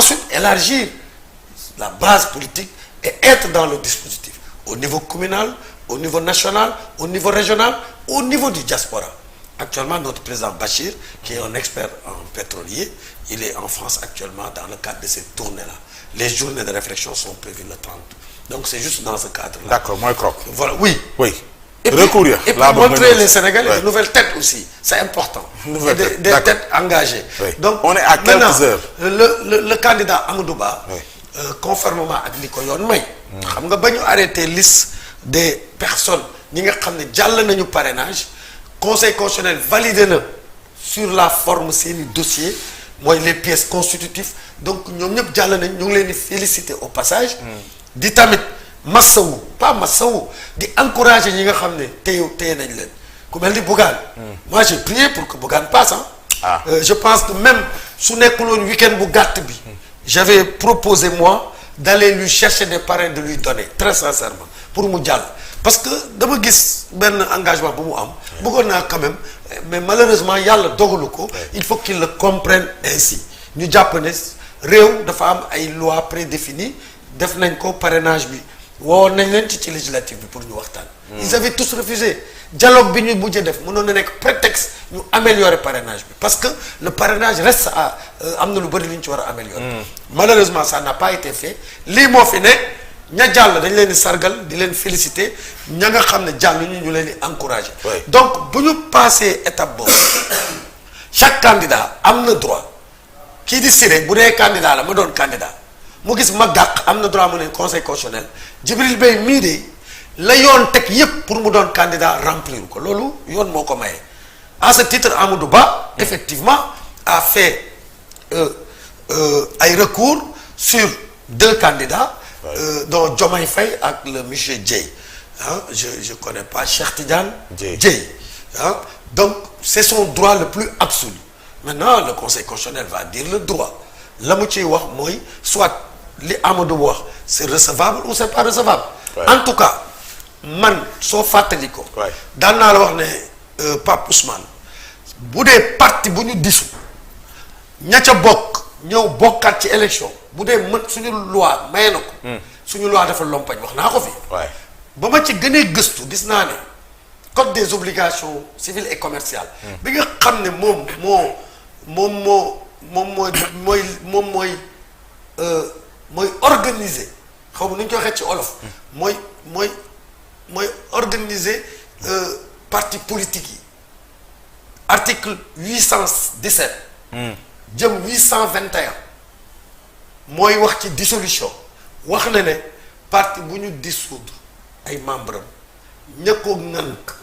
ensuite élargir la base politique et être dans le dispositif au niveau communal, au niveau national, au niveau régional, au niveau du diaspora. Actuellement, notre président Bachir, qui est un expert en pétrolier, il est en France actuellement dans le cadre de cette tournée-là. Les journées de réflexion sont prévues le 30. Donc c'est juste dans ce cadre-là. D'accord, moi croque. Voilà, oui. Oui. Et puis, Recourir. Et puis montrer les Sénégalais de nouvelles têtes aussi. C'est important. Des têtes engagées. Oui. Donc, on est à quelques heures. Le candidat Amadou Ba, oui. Conformément à li ko yoon may. xam nga ba ñu arrêté liste des personnes ñi nga xam ne jàll nañu parrainage conseil constitutionnel validé na sur la forme seeni dossier mooy les pièces constitutives donc ñoom ñëpp jàll nañ ñu ngi leen di féliciter au passage. di tamit massawu pas massawu di encourager ñi nga xam ne téye nañ leen ku mel ni Bougane. moi j'ai prié pour que Bougane passe je pense que même su nekkuloon week-end bu gàtt bi. J'avais proposé moi d'aller lui chercher des parrains de lui donner très sincèrement pour mu jàll parce que dama gis benn engagement bu mu am bëggoon naa quand même mais malheureusement yàlla dogalu ko il faut qu'il le comprenne ainsi ñu jàpp ne réew dafa am ay lois prédéfinies def nañ ko parrainage bi woo nañ leen ci législative bi pour ñu waxtaan ils avaient tous refusé dialogue bi ñu mujjee def mënoon na nekk prétexte ñu améliorer parrainage bi parce que le parrainage reste à am na lu bëri lu ñu ci war a améliorer malheureusement ça n'a pas été fait lii moo fi ne ña jàll dañ leen di sargal di leen féliciter ña nga xam ne jàll ñu leen di encourager donc bu ñu passé étape boobu chaque candidat am na droit kii di Siré bu dee candidat la ma doon candidat mu gis ma gàq am na droit mu ne conseil constitutionnel Djibril Bey mii de la yoon teg yépp pour mu doon candidat remplir ko loolu yoon moo ko maye à ce titre Amadou Ba effectivement a fait ay recours sur 2 candidats dont Diomaye Faye ak le monsieur Dièye je connais pas Cheikh Tidiane Dièye donc c'est son droit le plus absolu maintenant le conseil constitutionnel va dire le droit la mu ciy wax mooy soit li Amadou wax c'est recevable ou c'est pas recevable en tout cas man soo fàttali ko daan naa la wax ne Pape Ousmane bu dee parti bu ñu disu ña ca bokk ñëw bokkaat ci élection bu dee mën suñu loi maye na ko suñu loi dafa lompañ wax naa ko fi ba ma ci gënee gëstu gis naa ne code des obligations civiles et commerciales bi nga xam ne mooy organiser xaw ma nu ñu koy waxee ci olof mooy organiser parti politique yi article 817 jëm 821 mooy wax ci dissolution wax na ne parti bu ñu dissoudre ay membre am ña ko ŋànk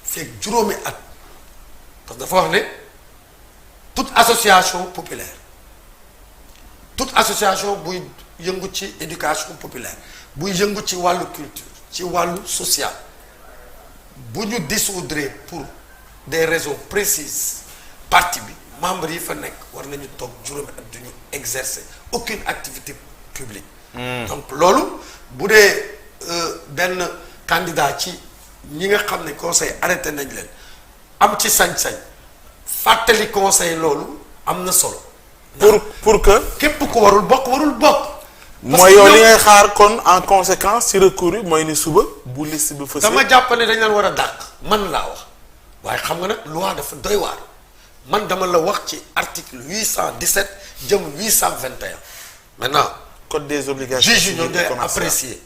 fekk juróomi at parce que dafa wax ne toute association populaire toute association buy yëngu ci éducation populaire buy yëngu ci wàllu culture ci wàllu social bu ñu dissoudre pour des raisons précises parti bi membres yi fa nekk war nañu toog juróomi at duñu exercer aucune activité publique donc loolu bu dee benn candidat ci ñi nga xam ne conseil arrêté nañ leen am ci sañ-sañ fàttali conseil loolu am na solo pour que képp ko warul bokk mooy yow li ngay xaar kon en conséquence ci recours yi mooy ni suba bu liste bi fësee dama jàpp ne dañ leen war a dàq man laa wax waaye xam nga nag loi dafa doy waar man dama la wax ci article 817 jëm 821 maintenant code des obligations juge yi ñoom ñooy apprécier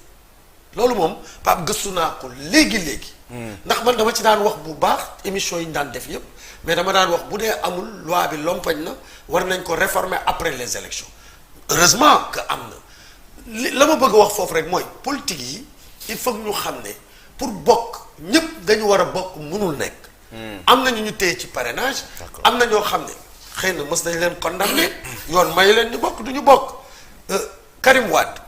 loolu moom Pape gëstu naa ko léegi ndax man dama ci daan wax bu baax émission yi ñu daan def yépp mais dama daan wax bu dee amul loi bi lompañ na war nañ ko réformer après les élections heureusement que am na la ma bëgg a wax foofu rek mooy politique yi il faut que ñu xam ne pour bokk ñëpp dañu war a bokk mënul nekk. am na ñu téye ci parrainage. am na ñoo xam ne xëy na mës nañ leen condamné yoon may leen ñu bokk du ñu bokk Karim Wade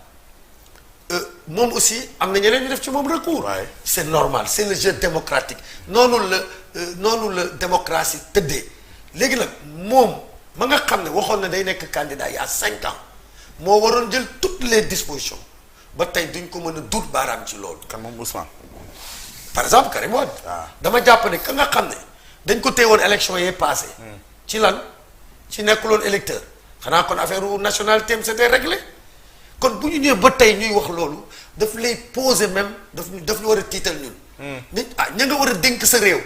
moom aussi am na ñeneen ñu def ci moom recours. c'est normal c'est le jeu démocratique noonu la démocratie tëddee léegi nag moom ma nga xam ne waxoon na day nekk candidat il y a 5 ans. moo waroon jël toutes les dispositions ba tey duñ ko mën a duut baaraam ci loolu. kan moom Ousmane. par exemple Karim Wade. dama jàpp ne ka nga xam ne dañ ko téye woon élection yee passé ci lan ci nekkuloon électeur xanaa kon affaire nationalité am c'était réglé kon bu ñu ñëwee ba tey ñuy wax loolu daf lay poser même daf ñu war a tiital ñun. nit ña nga war a dénk sa réew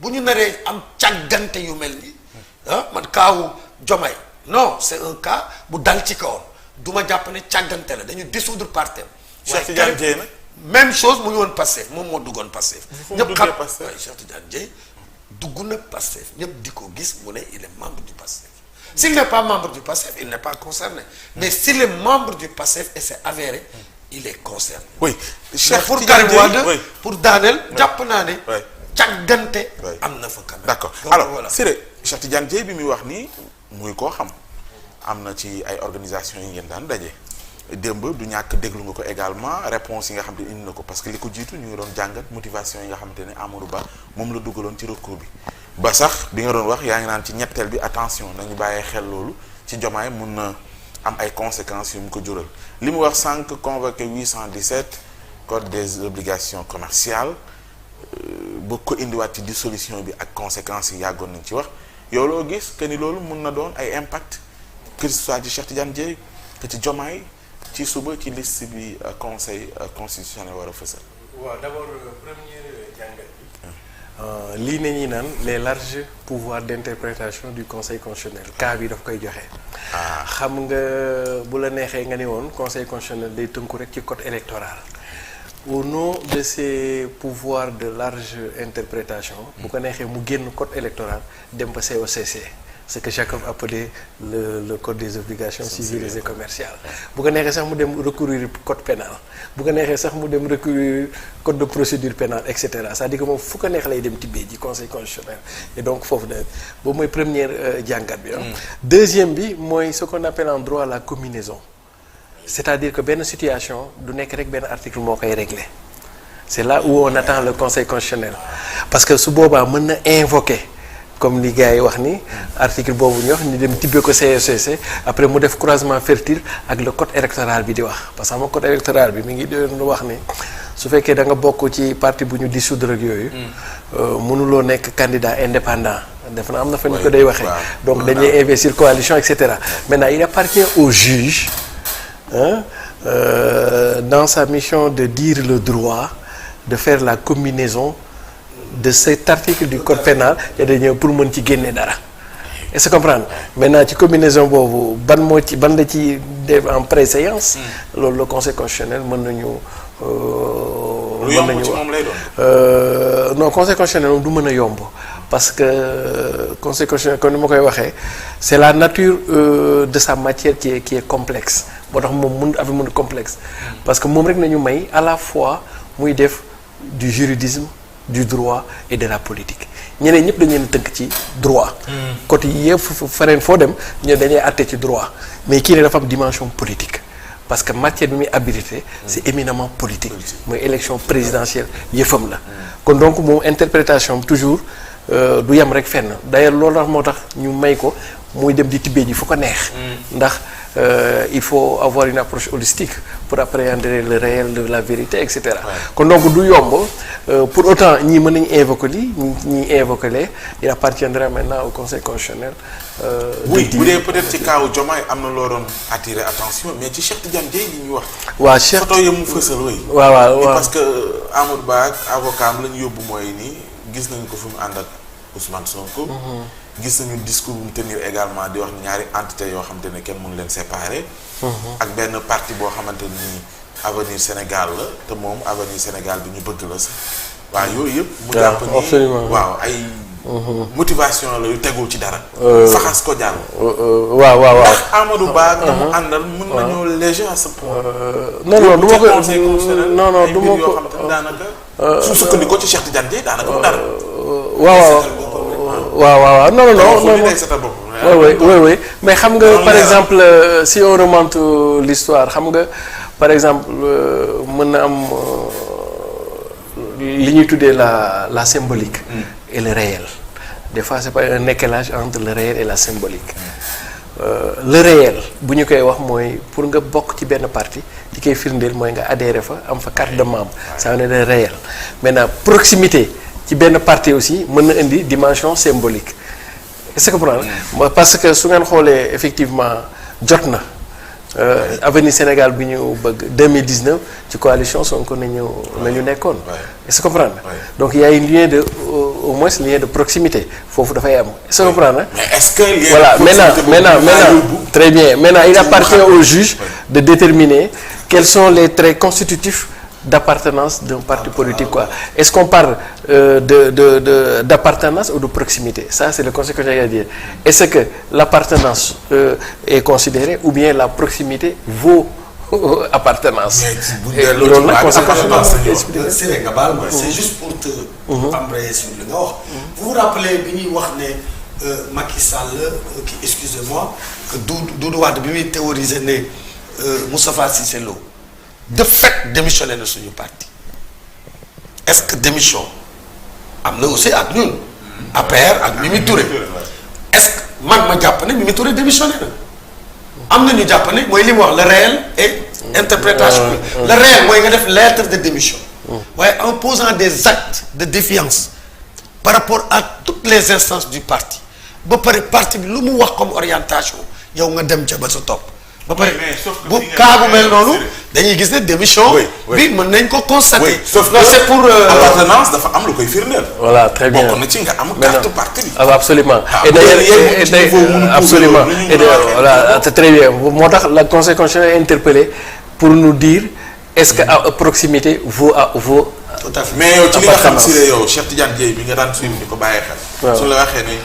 bu ñu naree am càggante yu mel ni man kaawu Diomaye non c'est un cas bu dal ci kawam du ma jàpp ne càggante la dañu dissoudre parti am. Cheikh Tidiane Dièye nag même chose mu ngi woon Pastef moom moo duggoon Pastef. ñëpp xam Pastef waaye Cheikh Tidiane Dièye dugg na Pastef ñëpp di ko gis mu ne il est membre du Pastef. S'il n'est pas membre du PASTEF, il n'est pas concerné. Mais s'il est membre du PASTEF et c'est avéré, il est concerné. Oui. Cheikh pour Karim Wade pour daaneel jàpp naa ne. càggante am na fa quand même. D'accord alors voilà. Siré Cheikh Tidiane Dièye bi muy wax nii muy koo xam am na ci ay organisations yi ngeen daan daje démb du ñàkk déglu nga ko également réponse yi nga xam ne indi na ko parce que li ko jiitu ñu ngi doon jàngat motivation yi nga xamante ne Amadou Ba moom la dugaloon ci recours bi. ba sax bi nga doon wax yaa ngi naan ci ñetteel bi attention nañu bàyyee xel loolu ci Diomaye mun na am ay conséquences yu mu ko jural li mu wax sànq convoqué 817 code des obligations commerciales bëgg ko indiwaat ci dissolution bi ak conséquences yi yàggoon nañ ci wax yow loo gis que ni loolu mun na doon ay impact que ce soit ci Cheikh Tidiane Dièye que ci Diomaye ci suba ci liste bi conseil constitutionnel war a fësal. waaw d'abord première jàngat bi. lii ne ñuy naan les larges pouvoirs d'interprétation du conseil constitutionnel cas bi daf koy joxe. xam nga bu la neexee nga ni woon conseil constitutionnel day tënku rek ci code électoral. au nom de ces pouvoirs de large interprétation. bu ko neexee mu génn code électoral dem ba COCC. ce que Jacob appelait le code des obligations civiles et commerciales. bu ko neexee sax mu dem recourir code pénal bu ko neexee sax mu dem recourir code de procédure pénale et cetera c'est-à-dire que moom fu ko neex lay dem tibbee ji conseil constitutionnel et donc foofu de boobu mooy première jàngat bi deuxième bi mooy ce qu'on appelle en droit la combinaison c'est-à-dire que benn situation du nekk rek benn article moo koy régler c'est là où on attend le conseil constitutionnel parce que su boobaa mën na invoquer comme li gars yi wax ni article boobu ñu wax ni dem tibbee ko COCC après mu def croisement fertile ak le code électoral bi di wax parce que xam nga code électoral bi mi ngi doon wax ni su fekkee da nga bokk ci parti bu ñu dissoudre ak yooyu mënuloo nekk candidat indépendant def na am na fa ñu ko day waxee donc dañuy investir coalition et cetera maintenant il appartient au juge dans sa mission de dire le droit de faire la combinaison de cet article du code pénal et de ñëw pour mën ci génne dara est-ce que comprendre maintenant ci combinaison boobu ban la ci def en préséance loolu le conseil constitutionnel mën nañu lu yomb ci moom lay doon non conseil constitutionnel moom du mën a yomb parce que conseil constitutionnel comme ni ma koy waxee c'est la nature de sa matière qui est complexe moo tax moom mën complexe parce que moom rek nañu may à la fois muy def du juridisme du droit et de la politique ñeneen ñëpp dañu leen tënk ci droit. côté yëpp feneen foo dem ñu dañuy àtte ci droit mais kii ne dafa am dimension politique parce que matière bi muy habilité c'est éminemment politique. mooy élection présidentielle yëfam la. kon donc moom interprétation toujours du yem rek fenn d'ailleurs loolu moo tax ñu may ko muy dem di tibbee ji fu ko neex. ndax il faut avoir une approche holistique pour appréhender le réel de la vérité et cetera. kon donc du yomb pour autant ñii mën nañu invoquer lii ñii invoquer lee il appartiendra maintenant au conseil constitutionnel. oui bu dee peut-être ci kaw Diomaye am na loo doon attirer attention mais ci Cheikh Tidiane Dièye li ñuy wax. waaw Cheikh photo yi mu fësal oui. waaw parce que Amadou Ba ak avocat am la ñu yóbbu mooy nii gis nañu ko fi mu ànd ak Ousmane Sonko. gis nañu discours bu mu tenir également di wax ñaari entité yoo xamante ne kenn mënu leen séparer. ak benn parti boo xamante ni avenir Sénégal la te moom avenir Sénégal bi ñu bëgg la sax waaw yooyu yëpp. mu jàpp ni waaw ay. motivation la yu tegul ci dara. faxas ko jàll. waaw. ndax Amadou Ba ak mu àndal mën nañoo léger à ce point. non du ma ko non du ma ko yoo xamante ne daanaka. su sukkandikoo ci Cheikh Tidiane Dièye daanaka mu dara. waaw non oui mais xam nga par exemple si on remonte l'histoire xam nga par exemple mën na am li ñuy tuddee la symbolique et le réel des fois c'est pas un décalage entre le réel et la symbolique le réel bu ñu koy wax mooy pour nga bokk ci benn parti li koy firndeel mooy nga adhérer fa am fa carte de membre ça veut dire le réel maintenant proximité ci benn parti aussi mën na indi dimension symbolique est-ce que comprendre parce que su ngeen xoolee effectivement jot na avenir Sénégal bi ñu bëgg 2019 ci coalition Sonko nañu nekkoon. est-ce que comprendre donc il y a une lien de au moins lien de proximité foofu dafay am est-ce que comprendre mais est-ce que lien voilà maintenant très bien maintenant il appartient au juge de déterminer quels sont les traits constitutifs d'appartenance d'un parti politique quoi. Est-ce qu'on parle d'appartenance ou de proximité? Ça c'est le conseil que j'ai à dire. Est-ce que l'appartenance est considérée ou bien la proximité vaut appartenance? loolu nag c'est nga baal ma c'est juste pour te embrayer sur li nga wax. Vous vous rappelez bi ñuy wax ne Macky Sall excusez-moi Doudou Wade bi muy théoriser ne Moustapha Cissé Lo de fait démissionné na suñu parti est-ce que démission am na aussi ak ñun APR ak Mimi Touré est-ce que man ma jàpp ne Mimi Touré démissionné na am na ñu jàpp ne mooy li mu wax le réel et interprétation le réel mooy nga def lettre de démission waaye en posant des actes de défiance par rapport à toutes les instances du parti ba pare parti bi lu mu wax comme orientation yow nga dem ca ba sa topp ba pare bu kaagu mel noonu dañuy gis ne démission bi mën nañ ko constater. sauf que c'est pour appartenance dafa am lu koy firndeel. voilà très bien bokk na ci nga am carte parti bi. absolument et d'ailleurs absolument et voilà très bien moo tax la conseil constitutionnel est interpellé pour nous dire est-ce que à proximité vaut tout à fait mais yow ci li nga xam si yow Cheikh Tidiane Dièye bi nga daan suivre di ko bàyyi xel. su la waxee ni.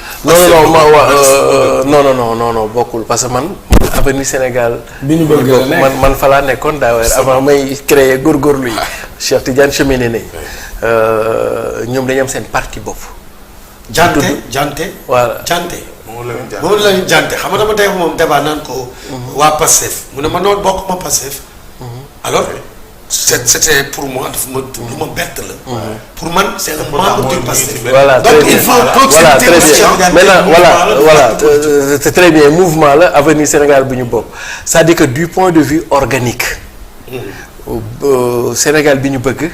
non bokkul parce que man avenir Sénégal. bi ñu bëgg man fa laa nekkoon daaw avant may créer góorgóorlu yi. Cheikh Tidiane cheminé nañ. ñoom dañu am seen parti bopp. Jante. voilà Jante. moom la ñu Jante xam nga dama tey moom débat naan ko. waa Pastef mu ne ma noonu bokk ma Pastef. alors. c'était pour moi dafa ma lu ma bett la. pour man c'est un membre du Pastef. voilà donc il faut proximité voilà c'est très bien mouvement la avenir Sénégal bi ñu bokk c'est-à-dire que du point de vue organique. Sénégal bi ñu bëgg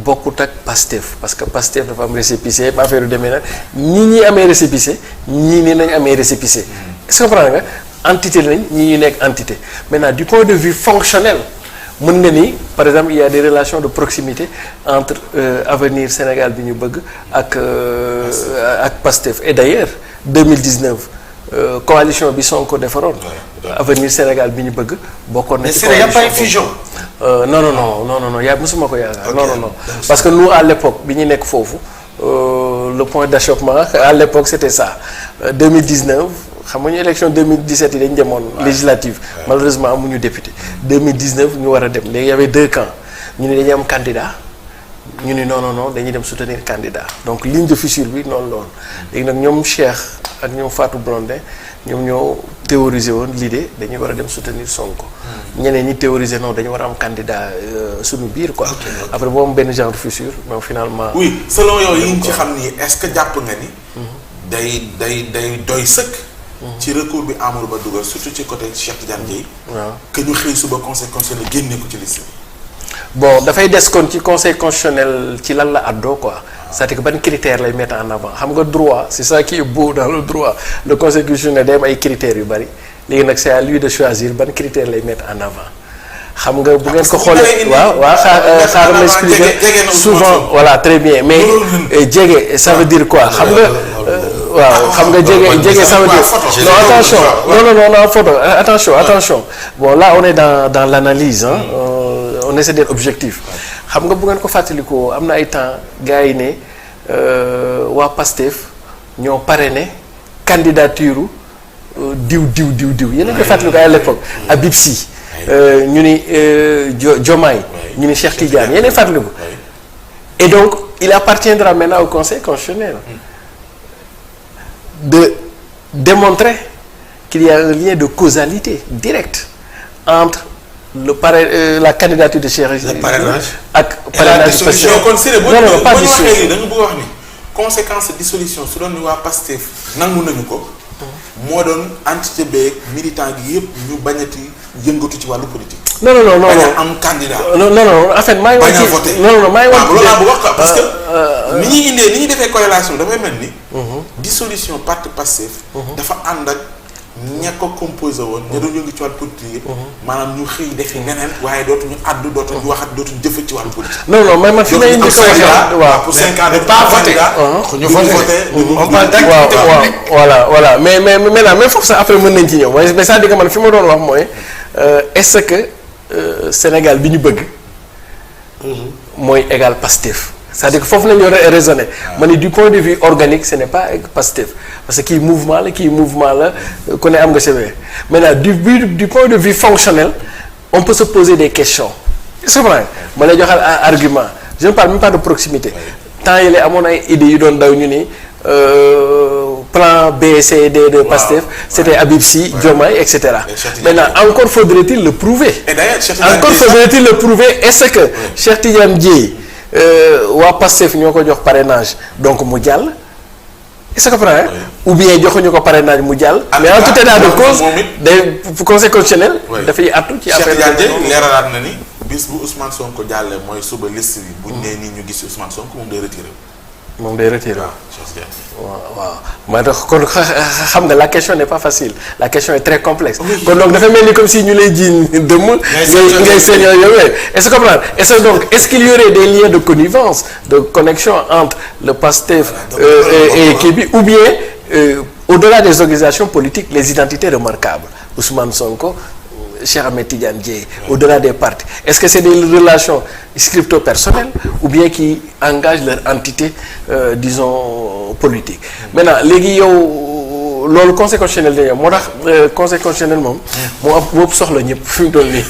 bokkut ak Pastef parce que Pastef dafa am récépissé ba affaire yu demee nag ñi amee récépissé ñii ni nañ amee récépissé. est-ce que comprendre nga entité lañ ñii ñu nekk entité maintenant du point de vue fonctionnel. mën nga ni par exemple il y a des relations de proximité entre avenir Sénégal bi ñu bëgg ak Pastef et d'ailleurs 2019 coalition bi Sonko defaroon avenir Sénégal bi ñu bëgg bokkoon na ci coalition. Mais il y a pas une fusion. non yaa mosuma ko yaakaar. non parce que nous à l'époque bi ñu nekk foofu le point d'achoppement à l'époque c'était ça 2019. xam nga ñu élection 2017 yi dañu demoon législative malheureusement amuñu député 2019 ñu war a dem léegi y avait deux camps ñu ne dañuy am candidat ñu ni non dañuy dem soutenir candidat donc ligne de fissure bi noonu la woon léegi nag ñoom Cheikh ak ñoom Fatou Blondin ñoom ñoo théoriser woon l'idée dañuy war a dem soutenir Sonko ñeneen ñi théoriser non dañu war a am candidat suñu biir quoi après boo am benn genre de fissure mais finalement oui selon yow yi ñu ci xam nii est-ce que jàpp nga ni day doy sëkk ci recours bi Amadou Ba dugal surtout ci côté Cheikh Tidiane Dièye. waaw que ñu xëy suba conseil constitutionnel génne ko ci liste bi. bon dafay des kon ci conseil constitutionnel ci lan la àddoo quoi c'est-à-dire que ban critère lay mettre en avant xam nga droit c'est ça qui est beau dans le droit le conseil constitutionnel day am ay critères yu bari léegi nag c'est à lui de choisir ban critère lay mettre en avant. xam nga bu ngeen ko xoolee waaw xaaral ma expliquer souvent voilà très bien mais jege ça veut dire quoi xam nga waaw xam nga jege ça veut dire non attention non photo attention bon là on est dans l'analyse on essaie d'être objectif xam nga bu ngeen ko fàttalikoo am na ay temps gars yi ne waa Pastef ñoo parrainé candidature diw yéen a ngi fàttaliku à l'époque Habib Sy ñu ni Diomaye ñu ni Cheikh Tidiane yéen a fàttaliku et donc il appartiendra maintenant au conseil constitutionnel de démontrer qu'il y a un lien de causalité directe entre la candidature de Cheikh ak parrainage de Pastef non pas dissolution da nga bëgg wax ni conséquence dissolution su doon ni waa Pastef nangu nañu ko moo doon entité beeg militant gi yëpp ñu bañati yëngatu ci wàllu politique. non non non non bañ a am candidat. non non non en fait maa ngi bañ wax a ci voté. non non maa ngi wax loolu laa bëgg wax quoi parce que ni ñuy indee ni ñuy defee corrélation dafay mel ni. dissolution parti Pastef. dafa ànd ak ña ko composé woon. ña doon yëngu ci wàllu politique yëpp. maanaam ñu xëy defi neneen waaye dootuñu addu dootuñu waxat dootuñu jëfat ci wàllu politique. non non man fi may indi ko waxee waaw pour 5 ans mais pas voté. ñu voté on parle d'activité publique. voilà mais maintenant même foofu sax après mën nañ ci ñëw mais c'est-à-dire que man fi ma doon wax mooy est-ce que Sénégal bi ñu bëgg. mooy égal Pastef. c'est-à-dire que foofu la ñu raisonné. ma ni du point de vue organique ce n'est pas Pastef parce que kii mouvement la ku ne am nga CV. maintenant du point de vue fonctionnel on peut se poser des questions. est-ce que ma lay joxal argument je ne parle même pas de proximité. temps yii la amoon ay idées yu doon daw ñu ni plan B C D de Pastef c'était Habib Sy Diomaye et cetera. maintenant encore faudrait-il le prouver. et d'ailleurs encore faudrait-il le prouver est-ce que Cheikh Tidiane Dièye waa Pastef ñoo ko jox parrainage donc mu jàll. est-ce que comprend ou bien joxuñu ko parrainage mu jàll. mais en tout état de cause day conseil constitutionnel. dafay attu ci affaire Cheikh Tidiane Dièye leeralaat na ni bis bu Ousmane Sonko jàllee mooy suba liste bi. buñ nee nii ñu gis Ousmane Sonko moom day retiré. moom day retiré waaw. waaw moo tax kon xam nga la question n'est pas facile la question est très complexe. kon donc dafa mel ni comme si ñu lay jiiñ dëmm. ngay seen yooyu est-ce que comprendre est-ce qu'il y aurait des liens de connivence de connexion entre le PASTEF et kii bi ou bien au-delà des organisations politiques les identités remarquables Ousmane Sonko Cheikh Ahmed Tidiane Dièye au-delà des partis est-ce que c'est des relations scripto-personnelles ou bien qui engagent leur entité disons politique. maintenant léegi yow loolu conseil constitutionnel dañuy moo tax conseil constitutionnel moom. moo ëpp soxla ñëpp fi mu toll nii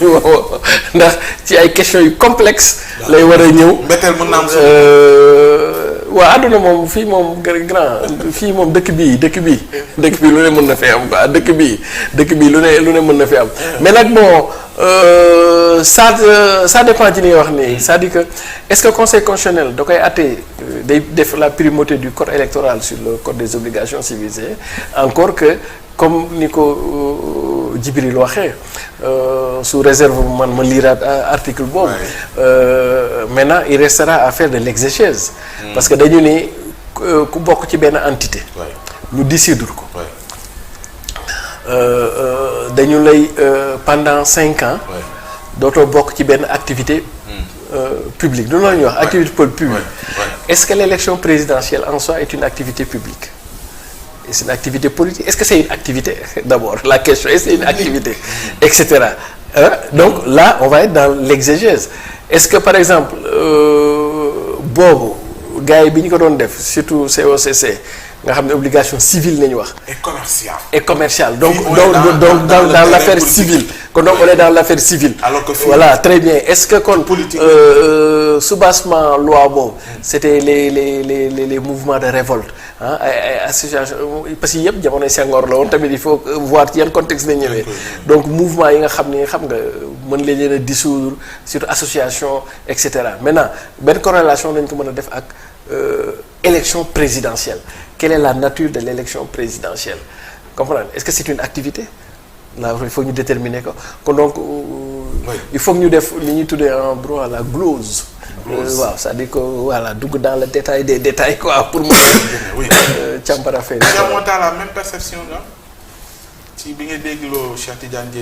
ndax ci ay questions yu complexes. lay war a ñëw. mbetteel mën naa am waaw àdduna moom fii moom grand fii moom dëkk bii lu ne mën na fi am quoi dëkk bii lu ne mën na fi am mais nag bon ça dépend ci li nga wax nii c'est-à-dire que est-ce que conseil constitutionnel da koy àtte day def la primauté du code électoral sur le code des obligations civiles encore que comme ni ko Djibril waxee sous réserve man ma liiraat article boobu maintenant il restera à faire de l'exégèse parce que dañu ni ku bokk ci benn entité ñu décider ko dañu lay pendant 5 ans dootoo bokk ci benn activité publique du noonu ñuy wax activité publique est-ce que l'élection présidentielle en soi est une activité publique c'est une activité politique est-ce que c'est une activité d'abord la question est-ce que c'est une activité etc donc là on va être dans l'exégèse est-ce que par exemple boobu gars yi bi ñu ko doon def surtout COCC nga xam ne obligation civile nañu wax. et commerciale donc dans l'affaire civile kon donc on est dans l'affaire civile. alors que voilà très bien est-ce que kon soubassement loi boobu c'était les mouvements de révolte ay association parce que yëpp jamonoy Senghor la woon tamit il faut voir ci yan contexte la ñëwee donc mouvement yi nga xam nga mën leen a dissoudre surtout association et cetera maintenant benn corrélation lañ ko mën a def ak élection présidentielle. Quelle est la nature de l'élection présidentielle comprendre est-ce que c'est une activité là il faut ñu déterminer ko kon donc il faut que ñu def li ñuy tuddee en droit la glose waaw c'est-à-dire que voilà dugg dans le détail des détails quoi pour moi càmpara fay moo tax la même perception nga ci bi nga dégloo Cheikh Tidiane Dièye